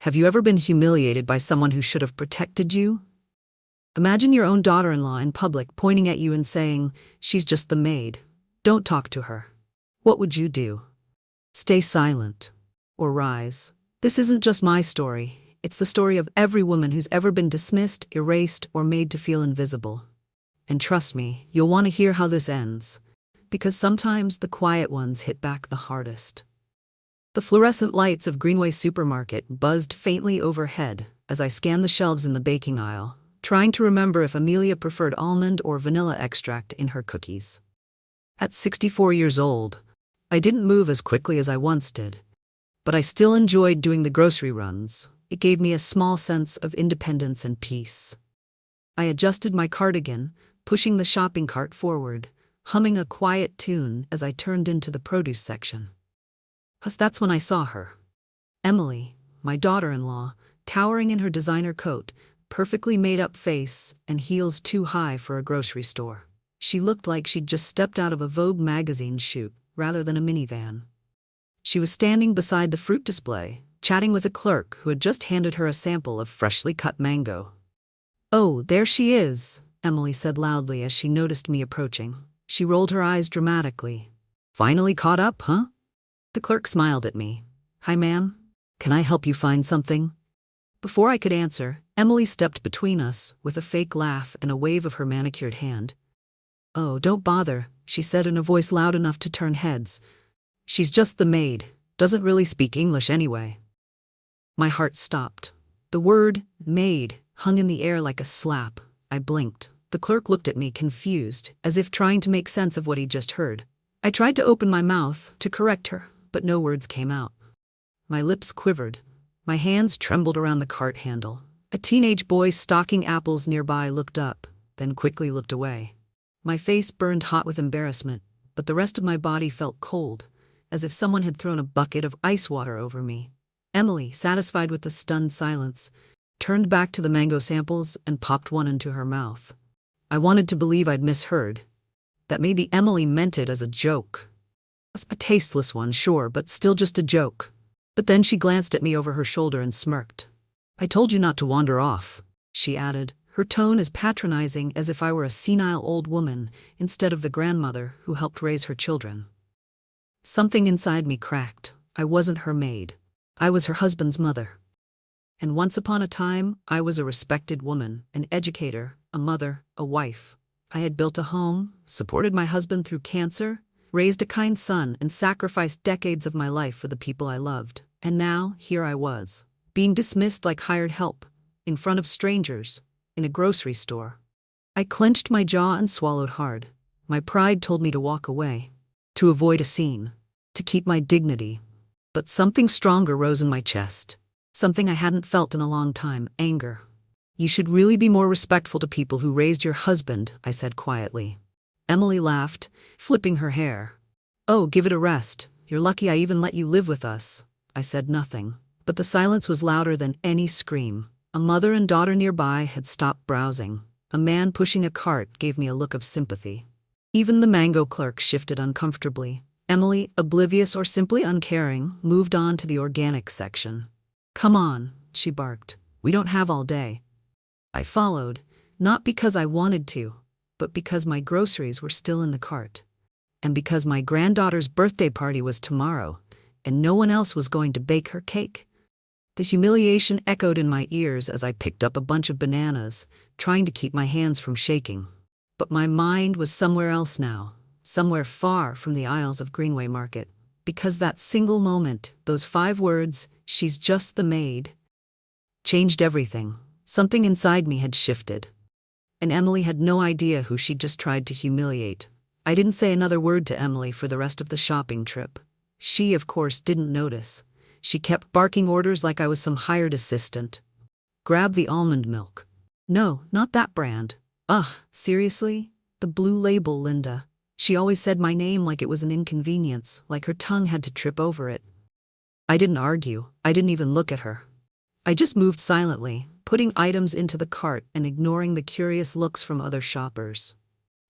Have you ever been humiliated by someone who should have protected you? Imagine your own daughter-in-law in public pointing at you and saying, "She's just the maid. Don't talk to her." What would you do? Stay silent or rise? This isn't just my story. It's the story of every woman who's ever been dismissed, erased, or made to feel invisible. And trust me, you'll want to hear how this ends, because sometimes the quiet ones hit back the hardest. The fluorescent lights of Greenway Supermarket buzzed faintly overhead as I scanned the shelves in the baking aisle, trying to remember if Amelia preferred almond or vanilla extract in her cookies. At 64 years old, I didn't move as quickly as I once did, but I still enjoyed doing the grocery runs. It gave me a small sense of independence and peace. I adjusted my cardigan, pushing the shopping cart forward, humming a quiet tune as I turned into the produce section. That's when I saw her. Emily, my daughter-in-law, towering in her designer coat, perfectly made-up face, and heels too high for a grocery store. She looked like she'd just stepped out of a Vogue magazine shoot rather than a minivan. She was standing beside the fruit display, chatting with a clerk who had just handed her a sample of freshly cut mango. "Oh, there she is," Emily said loudly as she noticed me approaching. She rolled her eyes dramatically. "Finally caught up, huh?" The clerk smiled at me. "Hi, ma'am. Can I help you find something?" Before I could answer, Emily stepped between us with a fake laugh and a wave of her manicured hand. "Oh, don't bother," she said in a voice loud enough to turn heads. "She's just the maid. Doesn't really speak English anyway." My heart stopped. The word maid hung in the air like a slap. I blinked. The clerk looked at me confused, as if trying to make sense of what he'd just heard. I tried to open my mouth to correct her, but no words came out. My lips quivered. My hands trembled around the cart handle. A teenage boy stalking apples nearby looked up, then quickly looked away. My face burned hot with embarrassment, but the rest of my body felt cold, as if someone had thrown a bucket of ice water over me. Emily, satisfied with the stunned silence, turned back to the mango samples and popped one into her mouth. I wanted to believe I'd misheard, that maybe Emily meant it as a joke. A tasteless one, sure, but still just a joke. But then she glanced at me over her shoulder and smirked. "I told you not to wander off," she added, her tone as patronizing as if I were a senile old woman instead of the grandmother who helped raise her children. Something inside me cracked. I wasn't her maid. I was her husband's mother. And once upon a time, I was a respected woman, an educator, a mother, a wife. I had built a home, supported my husband through cancer, raised a kind son, and sacrificed decades of my life for the people I loved. And now, here I was, being dismissed like hired help, in front of strangers, in a grocery store. I clenched my jaw and swallowed hard. My pride told me to walk away, to avoid a scene, to keep my dignity. But something stronger rose in my chest, something I hadn't felt in a long time: anger. "You should really be more respectful to people who raised your husband," I said quietly. Emily laughed, flipping her hair. "Oh, give it a rest. You're lucky I even let you live with us." I said nothing, but the silence was louder than any scream. A mother and daughter nearby had stopped browsing. A man pushing a cart gave me a look of sympathy. Even the mango clerk shifted uncomfortably. Emily, oblivious or simply uncaring, moved on to the organic section. "Come on," she barked. "We don't have all day." I followed, not because I wanted to, but because my groceries were still in the cart, and because my granddaughter's birthday party was tomorrow, and no one else was going to bake her cake. The humiliation echoed in my ears as I picked up a bunch of bananas, trying to keep my hands from shaking. But my mind was somewhere else now, somewhere far from the aisles of Greenway Market, because that single moment, those 5 words, "She's just the maid," changed everything. Something inside me had shifted. And Emily had no idea who she'd just tried to humiliate. I didn't say another word to Emily for the rest of the shopping trip. She, of course, didn't notice. She kept barking orders like I was some hired assistant. "Grab the almond milk." "No, not that brand." "Ugh, seriously? The blue label, Linda." She always said my name like it was an inconvenience, like her tongue had to trip over it. I didn't argue. I didn't even look at her. I just moved silently, putting items into the cart and ignoring the curious looks from other shoppers.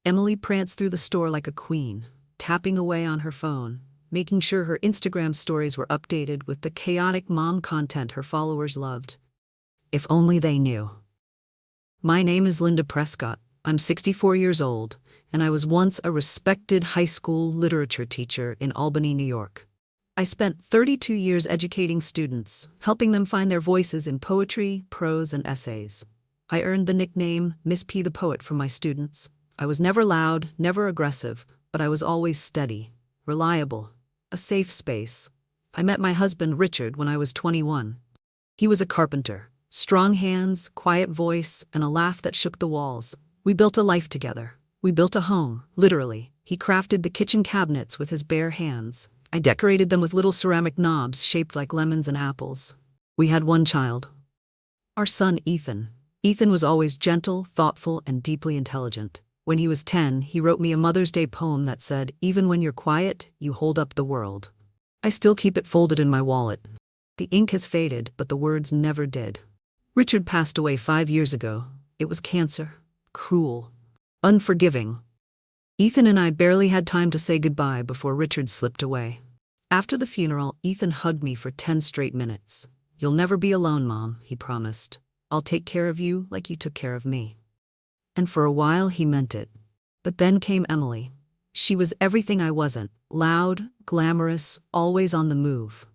Emily pranced through the store like a queen, tapping away on her phone, making sure her Instagram stories were updated with the chaotic mom content her followers loved. If only they knew. My name is Linda Prescott. I'm 64 years old, and I was once a respected high school literature teacher in Albany, New York. I spent 32 years educating students, helping them find their voices in poetry, prose, and essays. I earned the nickname Miss P the Poet from my students. I was never loud, never aggressive, but I was always steady, reliable, a safe space. I met my husband, Richard, when I was 21. He was a carpenter, strong hands, quiet voice, and a laugh that shook the walls. We built a life together. We built a home, literally. He crafted the kitchen cabinets with his bare hands. I decorated them with little ceramic knobs shaped like lemons and apples. We had one child. Our son, Ethan. Ethan was always gentle, thoughtful, and deeply intelligent. When he was 10, he wrote me a Mother's Day poem that said, "Even when you're quiet, you hold up the world." I still keep it folded in my wallet. The ink has faded, but the words never did. Richard passed away 5 years ago. It was cancer. Cruel. Unforgiving. Ethan and I barely had time to say goodbye before Richard slipped away. After the funeral, Ethan hugged me for 10 straight minutes. "You'll never be alone, Mom," he promised. "I'll take care of you like you took care of me." And for a while he meant it. But then came Emily. She was everything I wasn't: loud, glamorous, always on the move.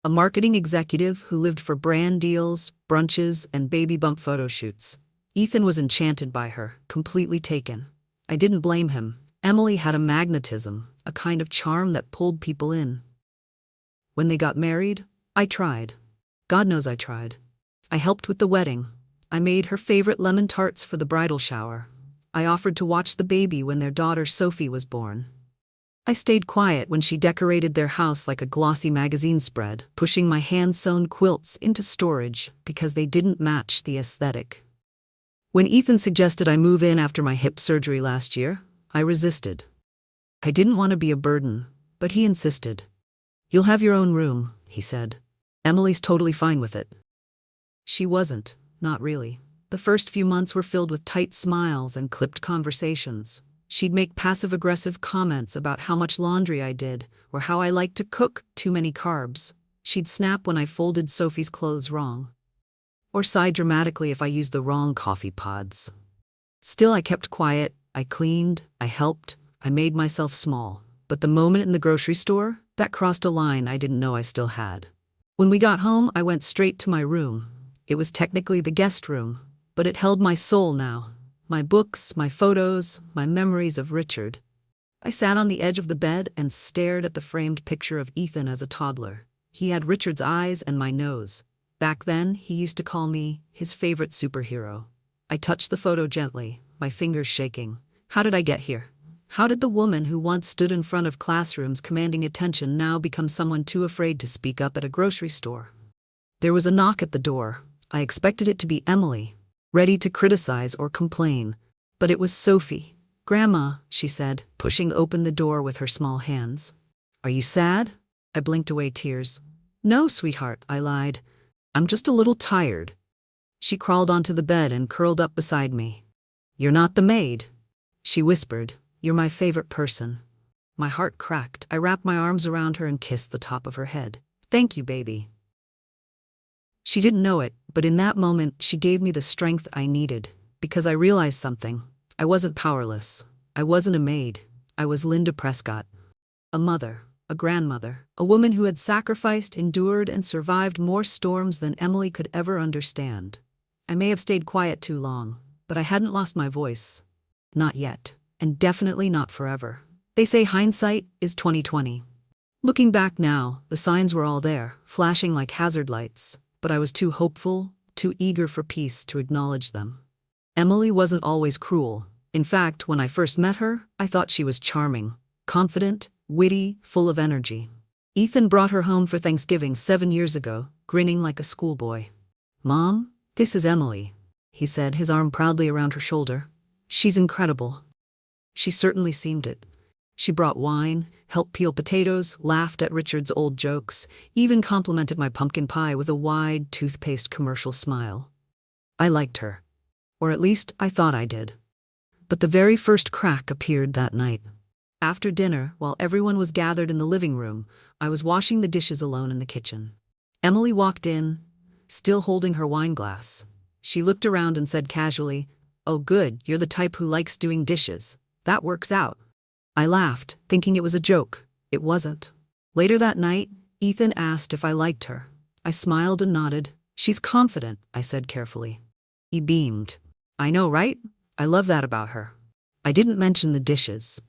A marketing executive who lived for brand deals, brunches, and baby bump photo shoots. Ethan was enchanted by her, completely taken. I didn't blame him. Emily had a magnetism, a kind of charm that pulled people in. When they got married, I tried. God knows I tried. I helped with the wedding. I made her favorite lemon tarts for the bridal shower. I offered to watch the baby when their daughter Sophie was born. I stayed quiet when she decorated their house like a glossy magazine spread, pushing my hand-sewn quilts into storage because they didn't match the aesthetic. When Ethan suggested I move in after my hip surgery last year, I resisted. I didn't want to be a burden, but he insisted. "You'll have your own room," he said. "Emily's totally fine with it." She wasn't, not really. The first few months were filled with tight smiles and clipped conversations. She'd make passive-aggressive comments about how much laundry I did, or how I liked to cook too many carbs. She'd snap when I folded Sophie's clothes wrong, or sigh dramatically if I used the wrong coffee pods. Still, I kept quiet. I cleaned, I helped, I made myself small. But the moment in the grocery store, that crossed a line I didn't know I still had. When we got home, I went straight to my room. It was technically the guest room, but it held my soul now. My books, my photos, my memories of Richard. I sat on the edge of the bed and stared at the framed picture of Ethan as a toddler. He had Richard's eyes and my nose. Back then, he used to call me his favorite superhero. I touched the photo gently, my fingers shaking. How did I get here? How did the woman who once stood in front of classrooms commanding attention now become someone too afraid to speak up at a grocery store? There was a knock at the door. I expected it to be Emily, ready to criticize or complain. But it was Sophie. "Grandma," she said, pushing open the door with her small hands. "Are you sad?" I blinked away tears. "No, sweetheart," I lied. "I'm just a little tired." She crawled onto the bed and curled up beside me. "You're not the maid," she whispered. "You're my favorite person." My heart cracked. I wrapped my arms around her and kissed the top of her head. "Thank you, baby." She didn't know it, but in that moment, she gave me the strength I needed. Because I realized something. I wasn't powerless. I wasn't a maid. I was Linda Prescott. A mother, a grandmother, a woman who had sacrificed, endured, and survived more storms than Emily could ever understand. I may have stayed quiet too long, but I hadn't lost my voice. Not yet. And definitely not forever. They say hindsight is 20/20. Looking back now, the signs were all there, flashing like hazard lights, but I was too hopeful, too eager for peace to acknowledge them. Emily wasn't always cruel. In fact, when I first met her, I thought she was charming, confident, witty, full of energy. Ethan brought her home for Thanksgiving 7 years ago, grinning like a schoolboy. "Mom, this is Emily," he said, his arm proudly around her shoulder. "She's incredible." She certainly seemed it. She brought wine, helped peel potatoes, laughed at Richard's old jokes, even complimented my pumpkin pie with a wide, toothpaste commercial smile. I liked her. Or at least I thought I did. But the very first crack appeared that night. After dinner, while everyone was gathered in the living room, I was washing the dishes alone in the kitchen. Emily walked in, still holding her wine glass. She looked around and said casually, "Oh good, you're the type who likes doing dishes. That works out." I laughed, thinking it was a joke. It wasn't. Later that night, Ethan asked if I liked her. I smiled and nodded. "She's confident," I said carefully. He beamed. "I know, right? I love that about her." I didn't mention the dishes.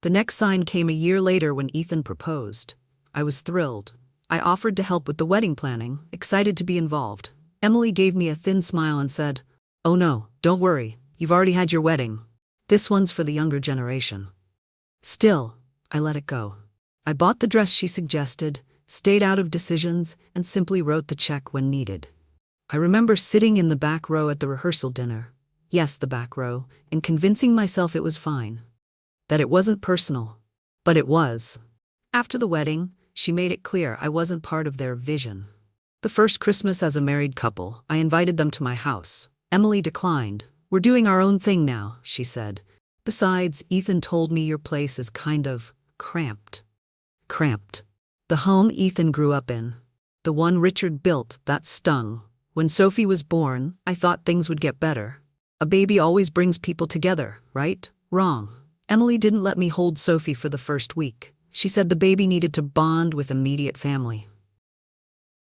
The next sign came a year later when Ethan proposed. I was thrilled. I offered to help with the wedding planning, excited to be involved. Emily gave me a thin smile and said, "Oh no, don't worry, you've already had your wedding. This one's for the younger generation." Still, I let it go. I bought the dress she suggested, stayed out of decisions, and simply wrote the check when needed. I remember sitting in the back row at the rehearsal dinner. Yes, the back row, and convincing myself it was fine. That it wasn't personal. But it was. After the wedding, she made it clear I wasn't part of their vision. The first Christmas as a married couple, I invited them to my house. Emily declined. "We're doing our own thing now," she said. "Besides, Ethan told me your place is kind of cramped." Cramped. The home Ethan grew up in. The one Richard built, that stung. When Sophie was born, I thought things would get better. A baby always brings people together, right? Wrong. Emily didn't let me hold Sophie for the first week. She said the baby needed to bond with immediate family.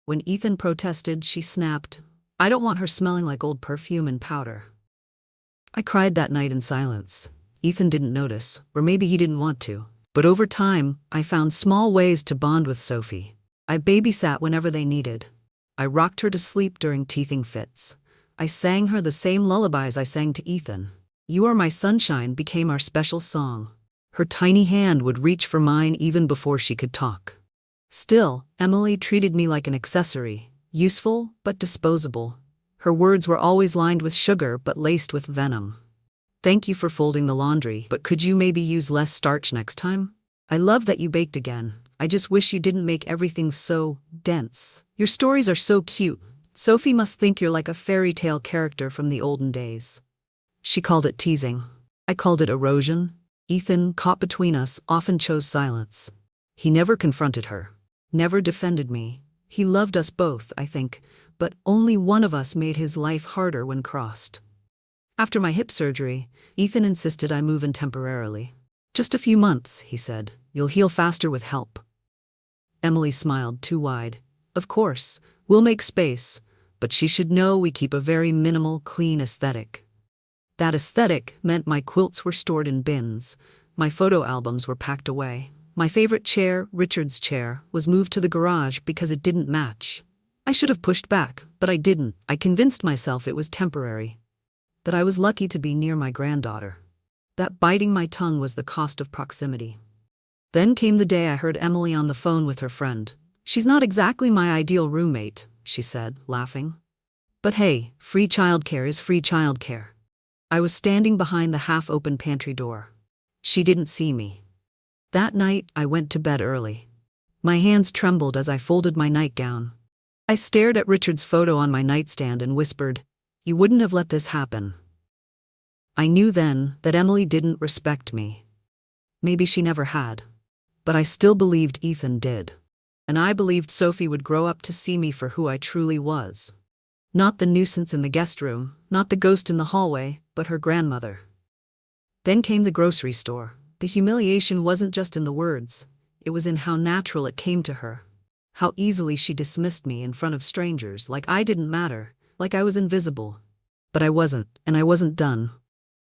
When Ethan protested, she snapped, "I don't want her smelling like old perfume and powder." I cried that night in silence. Ethan didn't notice, or maybe he didn't want to. But over time, I found small ways to bond with Sophie. I babysat whenever they needed. I rocked her to sleep during teething fits. I sang her the same lullabies I sang to Ethan. "You Are My Sunshine" became our special song. Her tiny hand would reach for mine even before she could talk. Still, Emily treated me like an accessory, useful but disposable. Her words were always lined with sugar but laced with venom. "Thank you for folding the laundry, but could you maybe use less starch next time? I love that you baked again. I just wish you didn't make everything so dense. Your stories are so cute. Sophie must think you're like a fairy tale character from the olden days." She called it teasing. I called it erosion. Ethan, caught between us, often chose silence. He never confronted her, never defended me. He loved us both, I think, but only one of us made his life harder when crossed. After my hip surgery, Ethan insisted I move in temporarily. "Just a few months," he said. "You'll heal faster with help." Emily smiled too wide. "Of course, we'll make space, but she should know we keep a very minimal, clean aesthetic." That aesthetic meant my quilts were stored in bins, my photo albums were packed away. My favorite chair, Richard's chair, was moved to the garage because it didn't match. I should have pushed back, but I didn't. I convinced myself it was temporary. That I was lucky to be near my granddaughter. That biting my tongue was the cost of proximity. Then came the day I heard Emily on the phone with her friend. "She's not exactly my ideal roommate," she said, laughing. "But hey, free childcare is free childcare." I was standing behind the half-open pantry door. She didn't see me. That night, I went to bed early. My hands trembled as I folded my nightgown. I stared at Richard's photo on my nightstand and whispered, "You wouldn't have let this happen." I knew then that Emily didn't respect me. Maybe she never had. But I still believed Ethan did. And I believed Sophie would grow up to see me for who I truly was. Not the nuisance in the guest room, not the ghost in the hallway, but her grandmother. Then came the grocery store. The humiliation wasn't just in the words. It was in how natural it came to her. How easily she dismissed me in front of strangers, like I didn't matter, like I was invisible. But I wasn't, and I wasn't done.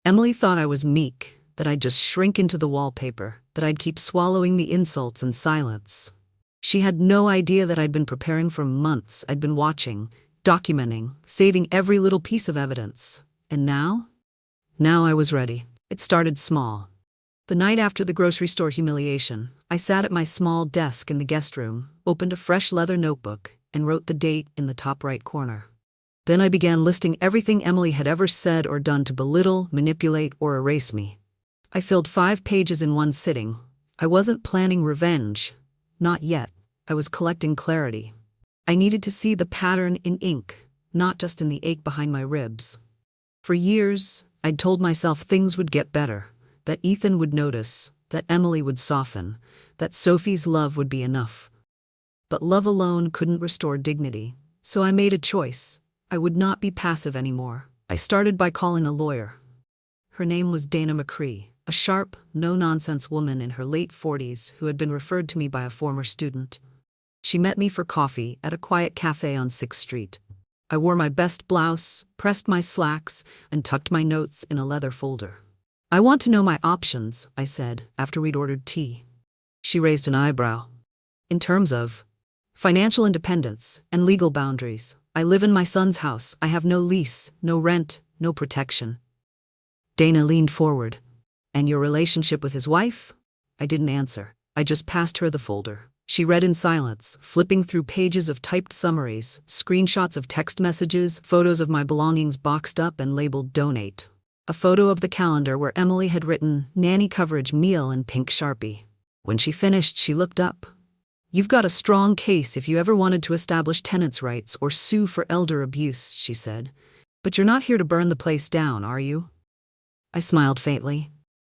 Emily thought I was meek, that I'd just shrink into the wallpaper, that I'd keep swallowing the insults in silence. She had no idea that I'd been preparing for months. I'd been watching, documenting, saving every little piece of evidence. And now? Now I was ready. It started small. The night after the grocery store humiliation, I sat at my small desk in the guest room, opened a fresh leather notebook, and wrote the date in the top right corner. Then I began listing everything Emily had ever said or done to belittle, manipulate, or erase me. I filled 5 pages in one sitting. I wasn't planning revenge. Not yet. I was collecting clarity. I needed to see the pattern in ink, not just in the ache behind my ribs. For years, I'd told myself things would get better, that Ethan would notice, that Emily would soften, that Sophie's love would be enough. But love alone couldn't restore dignity, so I made a choice. I would not be passive anymore. I started by calling a lawyer. Her name was Dana McCree, a sharp, no-nonsense woman in her late 40s who had been referred to me by a former student. She met me for coffee at a quiet cafe on 6th Street. I wore my best blouse, pressed my slacks, and tucked my notes in a leather folder. "I want to know my options," I said, after we'd ordered tea. She raised an eyebrow. "In terms of financial independence and legal boundaries. I live in my son's house. I have no lease, no rent, no protection." Dana leaned forward. "And your relationship with his wife?" I didn't answer. I just passed her the folder. She read in silence, flipping through pages of typed summaries, screenshots of text messages, photos of my belongings boxed up and labeled "Donate." A photo of the calendar where Emily had written "nanny coverage meal" in pink Sharpie. When she finished, she looked up. "You've got a strong case if you ever wanted to establish tenants' rights or sue for elder abuse," she said. "But you're not here to burn the place down, are you?" I smiled faintly.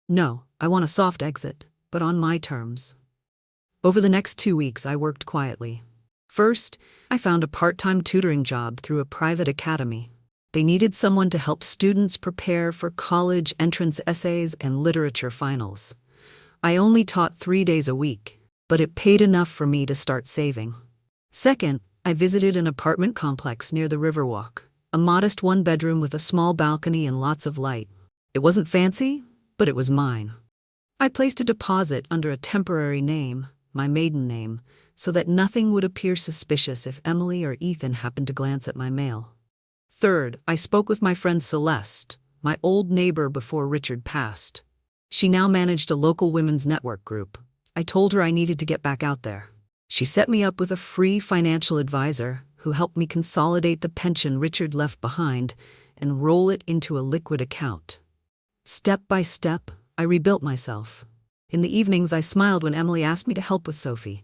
"No, I want a soft exit, but on my terms." Over the next 2 weeks, I worked quietly. First, I found a part-time tutoring job through a private academy. They needed someone to help students prepare for college entrance essays and literature finals. I only taught 3 days a week, but it paid enough for me to start saving. Second, I visited an apartment complex near the Riverwalk, a modest one-bedroom with a small balcony and lots of light. It wasn't fancy, but it was mine. I placed a deposit under a temporary name, my maiden name, so that nothing would appear suspicious if Emily or Ethan happened to glance at my mail. Third, I spoke with my friend Celeste, my old neighbor before Richard passed. She now managed a local women's network group. I told her I needed to get back out there. She set me up with a free financial advisor who helped me consolidate the pension Richard left behind and roll it into a liquid account. Step by step, I rebuilt myself. In the evenings, I smiled when Emily asked me to help with Sophie.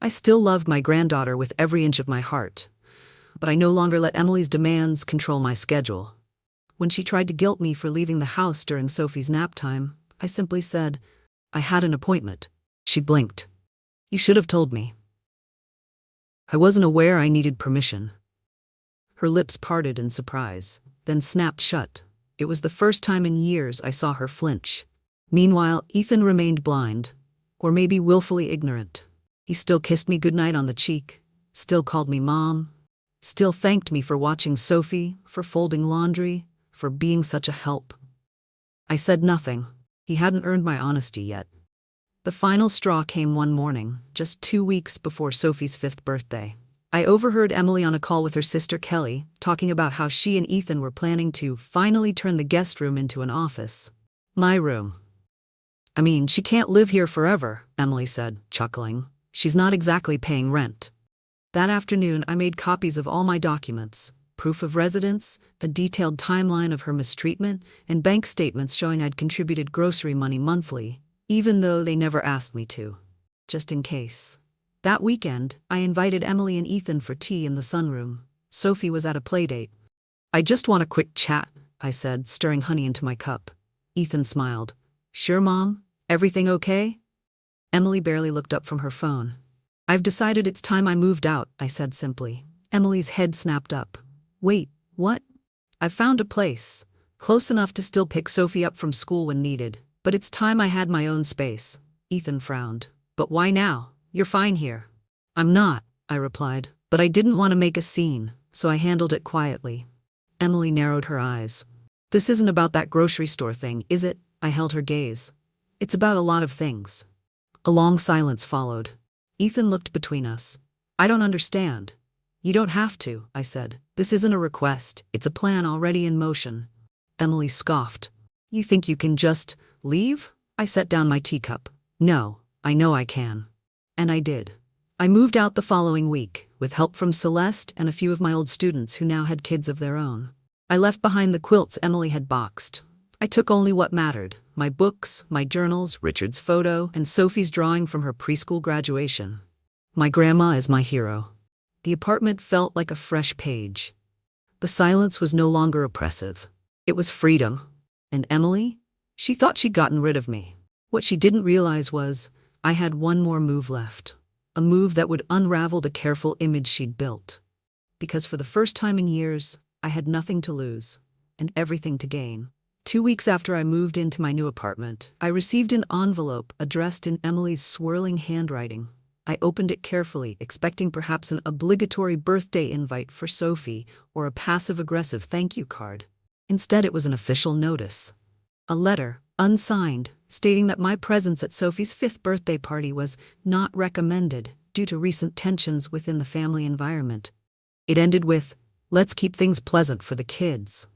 I still loved my granddaughter with every inch of my heart, but I no longer let Emily's demands control my schedule. When she tried to guilt me for leaving the house during Sophie's nap time, I simply said, "I had an appointment." She blinked. "You should have told me." I wasn't aware I needed permission. Her lips parted in surprise, then snapped shut. It was the first time in years I saw her flinch. Meanwhile, Ethan remained blind, or maybe willfully ignorant. He still kissed me goodnight on the cheek, still called me Mom, still thanked me for watching Sophie, for folding laundry, for being such a help. I said nothing. He hadn't earned my honesty yet. The final straw came one morning, just 2 weeks before Sophie's 5th birthday. I overheard Emily on a call with her sister Kelly, talking about how she and Ethan were planning to finally turn the guest room into an office. My room. "I mean, she can't live here forever," Emily said, chuckling. "She's not exactly paying rent." That afternoon, I made copies of all my documents, proof of residence, a detailed timeline of her mistreatment, and bank statements showing I'd contributed grocery money monthly, even though they never asked me to, just in case. That weekend, I invited Emily and Ethan for tea in the sunroom. Sophie was at a playdate. "I just want a quick chat," I said, stirring honey into my cup. Ethan smiled. "Sure, Mom? Everything okay?" Emily barely looked up from her phone. "I've decided it's time I moved out," I said simply. Emily's head snapped up. "Wait, what?" "I've found a place, close enough to still pick Sophie up from school when needed, but it's time I had my own space." Ethan frowned. "But why now? You're fine here." "I'm not," I replied, "but I didn't want to make a scene, so I handled it quietly." Emily narrowed her eyes. "This isn't about that grocery store thing, is it?" I held her gaze. "It's about a lot of things." A long silence followed. Ethan looked between us. "I don't understand." "You don't have to," I said. "This isn't a request, it's a plan already in motion." Emily scoffed. "You think you can just leave?" I set down my teacup. "No, I know I can." And I did. I moved out the following week, with help from Celeste and a few of my old students who now had kids of their own. I left behind the quilts Emily had boxed. I took only what mattered: my books, my journals, Richard's photo, and Sophie's drawing from her preschool graduation. My grandma is my hero. The apartment felt like a fresh page. The silence was no longer oppressive. It was freedom. And Emily? She thought she'd gotten rid of me. What she didn't realize was, I had one more move left. A move that would unravel the careful image she'd built. Because for the first time in years, I had nothing to lose, and everything to gain. 2 weeks after I moved into my new apartment, I received an envelope addressed in Emily's swirling handwriting. I opened it carefully, expecting perhaps an obligatory birthday invite for Sophie or a passive-aggressive thank you card. Instead, it was an official notice. A letter, unsigned, stating that my presence at Sophie's 5th birthday party was not recommended due to recent tensions within the family environment. It ended with, "Let's keep things pleasant for the kids."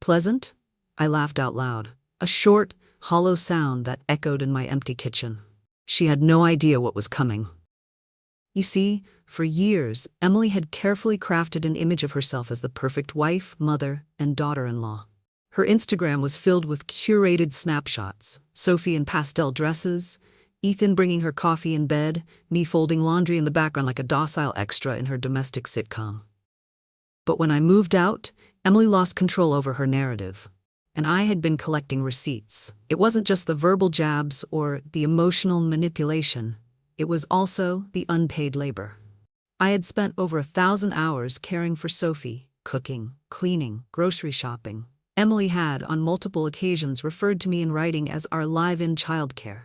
Pleasant? I laughed out loud, a short, hollow sound that echoed in my empty kitchen. She had no idea what was coming. You see, for years, Emily had carefully crafted an image of herself as the perfect wife, mother, and daughter-in-law. Her Instagram was filled with curated snapshots, Sophie in pastel dresses, Ethan bringing her coffee in bed, me folding laundry in the background like a docile extra in her domestic sitcom. But when I moved out, Emily lost control over her narrative. And I had been collecting receipts. It wasn't just the verbal jabs or the emotional manipulation. It was also the unpaid labor. I had spent over 1,000 hours caring for Sophie, cooking, cleaning, grocery shopping. Emily had, on multiple occasions, referred to me in writing as our live-in childcare.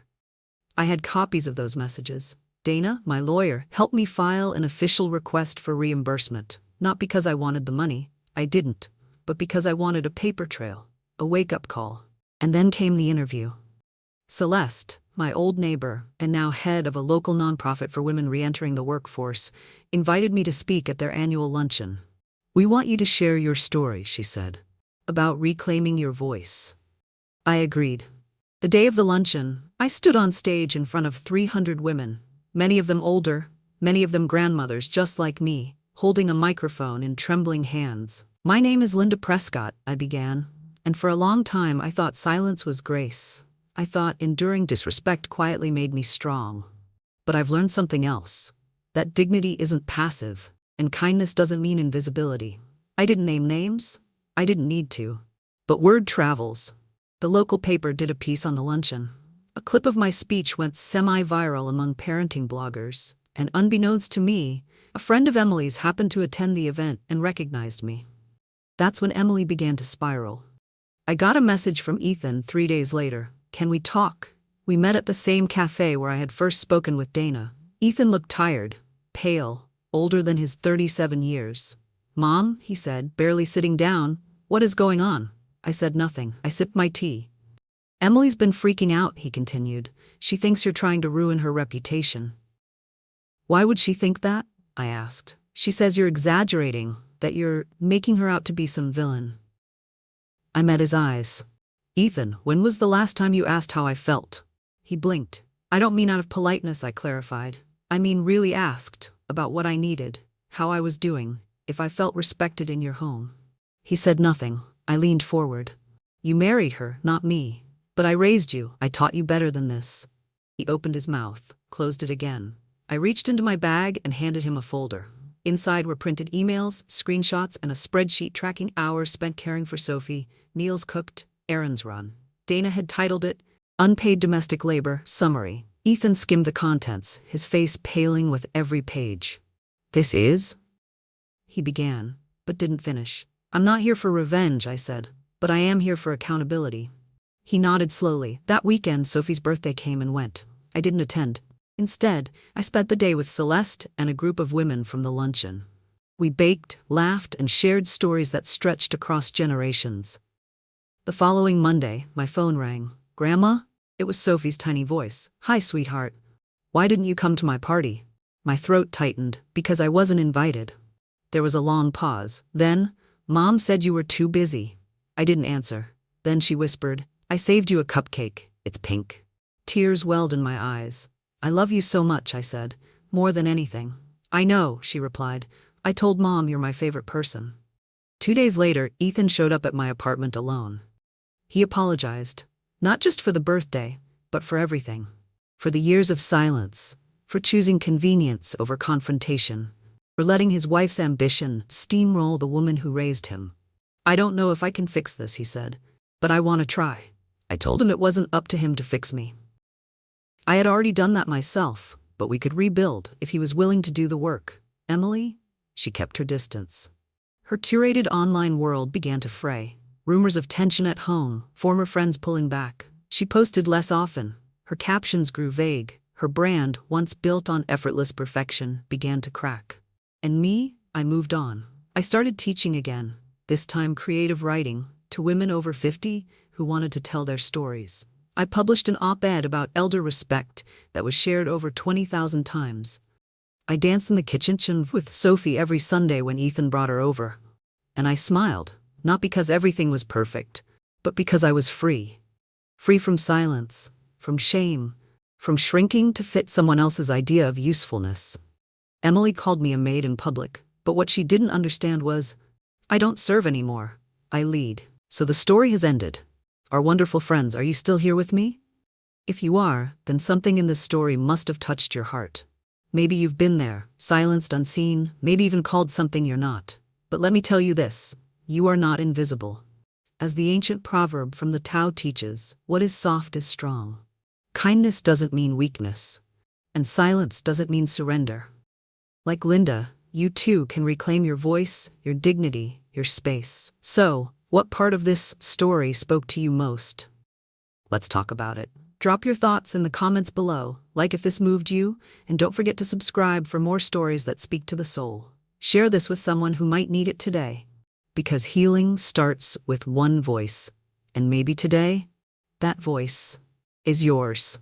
I had copies of those messages. Dana, my lawyer, helped me file an official request for reimbursement. Not because I wanted the money, I didn't, but because I wanted a paper trail, a wake-up call. And then came the interview. Celeste, my old neighbor, and now head of a local nonprofit for women re-entering the workforce, invited me to speak at their annual luncheon. "We want you to share your story," she said, "about reclaiming your voice." I agreed. The day of the luncheon, I stood on stage in front of 300 women, many of them older, many of them grandmothers just like me, holding a microphone in trembling hands. "My name is Linda Prescott," I began, and for a long time I thought silence was grace. I thought enduring disrespect quietly made me strong. But I've learned something else. That dignity isn't passive, and kindness doesn't mean invisibility. I didn't name names. I didn't need to. But word travels. The local paper did a piece on the luncheon. A clip of my speech went semi-viral among parenting bloggers, and unbeknownst to me, a friend of Emily's happened to attend the event and recognized me. That's when Emily began to spiral. I got a message from Ethan 3 days later. "Can we talk?" We met at the same cafe where I had first spoken with Dana. Ethan looked tired, pale, older than his 37 years. "Mom," he said, barely sitting down, "what is going on?" I said nothing. I sipped my tea. "Emily's been freaking out," he continued. "She thinks you're trying to ruin her reputation." "Why would she think that?" I asked. "She says you're exaggerating, that you're making her out to be some villain." I met his eyes. "Ethan, when was the last time you asked how I felt?" He blinked. "I don't mean out of politeness," I clarified. "I mean really asked, about what I needed, how I was doing, if I felt respected in your home." He said nothing. I leaned forward. "You married her, not me. But I raised you. I taught you better than this." He opened his mouth, closed it again. I reached into my bag and handed him a folder. Inside were printed emails, screenshots, and a spreadsheet tracking hours spent caring for Sophie, meals cooked, errands run. Dana had titled it, "Unpaid Domestic Labor, Summary." Ethan skimmed the contents, his face paling with every page. "This is?" he began, but didn't finish. "I'm not here for revenge," I said, "but I am here for accountability." He nodded slowly. That weekend, Sophie's birthday came and went. I didn't attend. Instead, I spent the day with Celeste and a group of women from the luncheon. We baked, laughed, and shared stories that stretched across generations. The following Monday, my phone rang. "Grandma?" It was Sophie's tiny voice. "Hi, sweetheart. Why didn't you come to my party?" My throat tightened, because I wasn't invited. There was a long pause. Then, "Mom said you were too busy." I didn't answer. Then she whispered, "I saved you a cupcake. It's pink." Tears welled in my eyes. "I love you so much," I said. "More than anything." "I know," she replied. "I told Mom you're my favorite person." 2 days later, Ethan showed up at my apartment alone. He apologized, not just for the birthday, but for everything. For the years of silence, for choosing convenience over confrontation, for letting his wife's ambition steamroll the woman who raised him. "I don't know if I can fix this," he said, "but I want to try." I told him it wasn't up to him to fix me. I had already done that myself, but we could rebuild if he was willing to do the work. Emily? She kept her distance. Her curated online world began to fray. Rumors of tension at home, former friends pulling back. She posted less often. Her captions grew vague. Her brand, once built on effortless perfection, began to crack. And me? I moved on. I started teaching again, this time creative writing, to women over 50 who wanted to tell their stories. I published an op-ed about elder respect that was shared over 20,000 times. I danced in the kitchen with Sophie every Sunday when Ethan brought her over. And I smiled, not because everything was perfect, but because I was free. Free from silence, from shame, from shrinking to fit someone else's idea of usefulness. Emily called me a maid in public, but what she didn't understand was, I don't serve anymore, I lead. So the story has ended. Our wonderful friends, are you still here with me? If you are, then something in this story must have touched your heart. Maybe you've been there, silenced, unseen, maybe even called something you're not. But let me tell you this, you are not invisible. As the ancient proverb from the Tao teaches, what is soft is strong. Kindness doesn't mean weakness, and silence doesn't mean surrender. Like Linda, you too can reclaim your voice, your dignity, your space. So, what part of this story spoke to you most? Let's talk about it. Drop your thoughts in the comments below, like if this moved you, and don't forget to subscribe for more stories that speak to the soul. Share this with someone who might need it today. Because healing starts with one voice, and maybe today, that voice is yours.